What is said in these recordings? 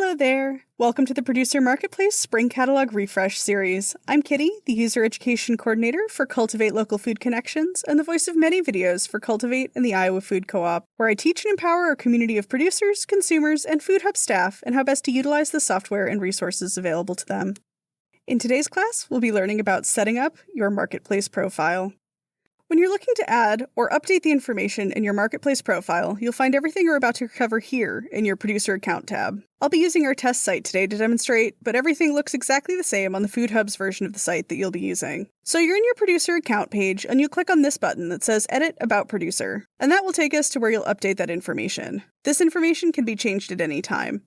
Hello there! Welcome to the Producer Marketplace Spring Catalog Refresh series. I'm Kitty, the User Education Coordinator for Cultivate Local Food Connections and the voice of many videos for Cultivate and the Iowa Food Co-op, where I teach and empower our community of producers, consumers, and Food Hub staff and how best to utilize the software and resources available to them. In today's class, we'll be learning about setting up your Marketplace profile. When you're looking to add or update the information in your Marketplace profile, you'll find everything we're about to cover here in your Producer Account tab. I'll be using our test site today to demonstrate, but everything looks exactly the same on the Food Hub's version of the site that you'll be using. So you're in your Producer Account page, and you'll click on this button that says Edit About Producer, and that will take us to where you'll update that information. This information can be changed at any time.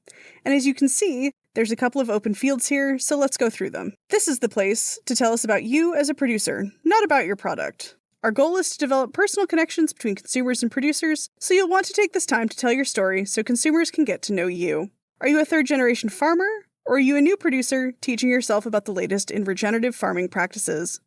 And as you can see, there's a couple of open fields here, so let's go through them. This is the place to tell us about you as a producer, not about your product. Our goal is to develop personal connections between consumers and producers, so you'll want to take this time to tell your story so consumers can get to know you. Are you a third-generation farmer, or are you a new producer teaching yourself about the latest in regenerative farming practices?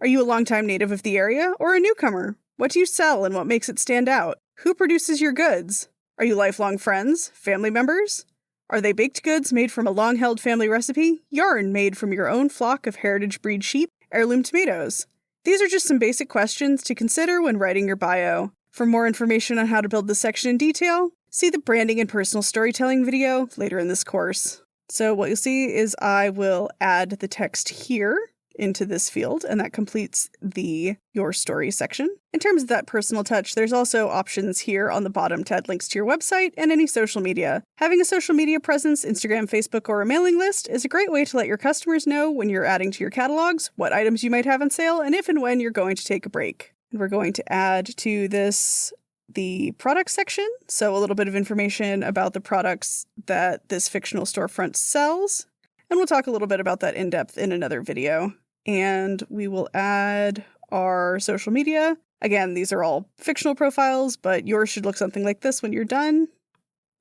Are you a longtime native of the area, or a newcomer? What do you sell and what makes it stand out? Who produces your goods? Are you lifelong friends, family members? Are they baked goods made from a long-held family recipe, yarn made from your own flock of heritage breed sheep, heirloom tomatoes? These are just some basic questions to consider when writing your bio. For more information on how to build this section in detail, see the branding and personal storytelling video later in this course. So what you'll see is I will add the text here into this field, and that completes the Your Story section. In terms of that personal touch, there's also options here on the bottom to add links to your website and any social media. Having a social media presence, Instagram, Facebook, or a mailing list is a great way to let your customers know when you're adding to your catalogs, what items you might have on sale, and if and when you're going to take a break. And we're going to add to this the product section, so a little bit of information about the products that this fictional storefront sells. And we'll talk a little bit about that in depth in another video. And we will add our social media. Again, these are all fictional profiles, but yours should look something like this when you're done.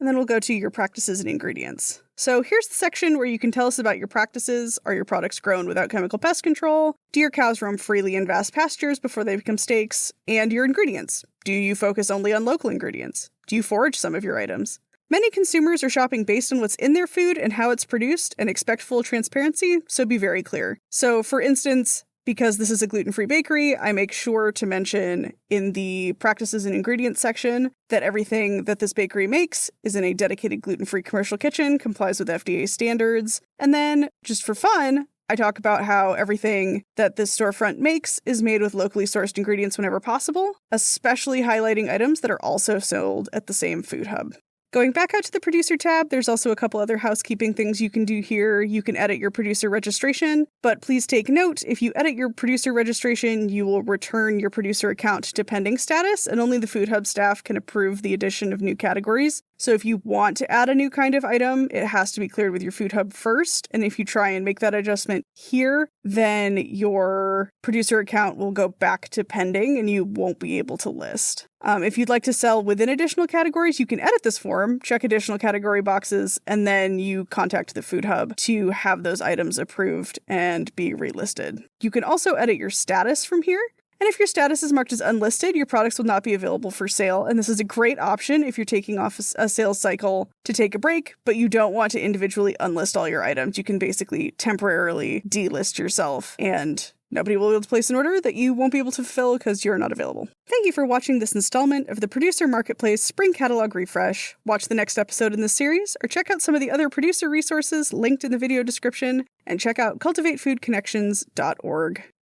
And then we'll go to your practices and ingredients. So here's the section where you can tell us about your practices. Are your products grown without chemical pest control? Do your cows roam freely in vast pastures before they become steaks? And your ingredients. Do you focus only on local ingredients? Do you forage some of your items? Many consumers are shopping based on what's in their food and how it's produced and expect full transparency, so be very clear. So for instance, because this is a gluten-free bakery, I make sure to mention in the practices and ingredients section that everything that this bakery makes is in a dedicated gluten-free commercial kitchen, complies with FDA standards. And then, just for fun, I talk about how everything that this storefront makes is made with locally sourced ingredients whenever possible, especially highlighting items that are also sold at the same food hub. Going back out to the Producer tab, there's also a couple other housekeeping things you can do here. You can edit your producer registration, but please take note, if you edit your producer registration, you will return your producer account to pending status, and only the Food Hub staff can approve the addition of new categories. So if you want to add a new kind of item, it has to be cleared with your Food Hub first, and if you try and make that adjustment here, then your producer account will go back to pending and you won't be able to list. If you'd like to sell within additional categories, you can edit this form, check additional category boxes, and then you contact the Food Hub to have those items approved and be relisted. You can also edit your status from here. And if your status is marked as unlisted, your products will not be available for sale. And this is a great option if you're taking off a sales cycle to take a break, but you don't want to individually unlist all your items. You can basically temporarily delist yourself and nobody will be able to place an order that you won't be able to fulfill because you're not available. Thank you for watching this installment of the Producer Marketplace Spring Catalog Refresh. Watch the next episode in this series, or check out some of the other producer resources linked in the video description, and check out cultivatefoodconnections.org.